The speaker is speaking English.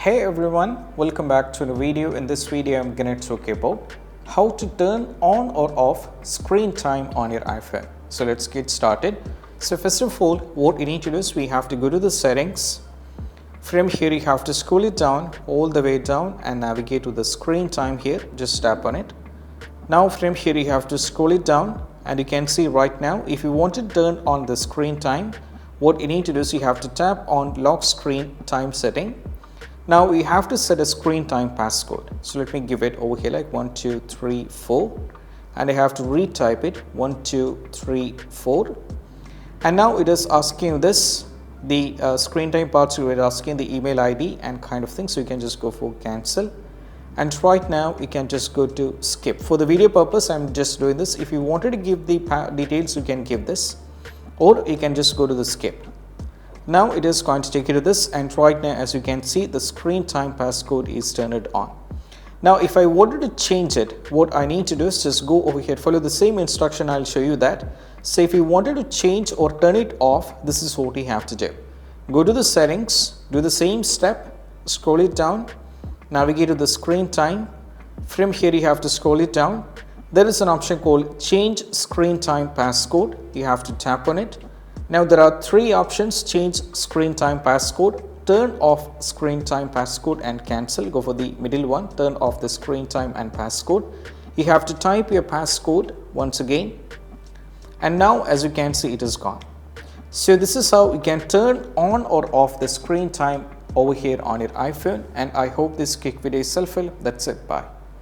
Hey everyone, welcome back to the video. In this video I'm going to talk about how to turn on or off screen time on your iPhone. So let's get started. So first of all, what you need to do is we have to go to the settings. From here you have to scroll it down all the way down and navigate to the screen time here. Just tap on it. Now from here you have to scroll it down and you can see right now if you want to turn on the screen time, what you need to do is you have to tap on lock screen time setting. Now we have to set a screen time passcode. So let me give it over here like 1234 and I have to retype it 1234 and now it is asking this the screen time part, so it is asking the email ID and kind of thing, so you can just go for cancel. And right now you can just go to skip. For the video purpose I'm just doing this. If you wanted to give the details you can give this, or you can just go to the skip. Now it is going to take you to this, and right now as you can see the screen time passcode is turned on. Now if I wanted to change it, what I need to do is just go over here, follow the same instruction, I'll show you that. So if you wanted to change or turn it off, this is what you have to do. Go to the settings, do the same step, scroll it down, navigate to the screen time. From here you have to scroll it down. There is an option called change screen time passcode. You have to tap on it. Now there are three options: change screen time passcode, turn off screen time passcode and cancel. Go for the middle one, turn off the screen time and passcode. You have to type your passcode once again, and now as you can see it is gone. So this is how you can turn on or off the screen time over here on your iPhone, and I hope this quick video is helpful. That's it. Bye.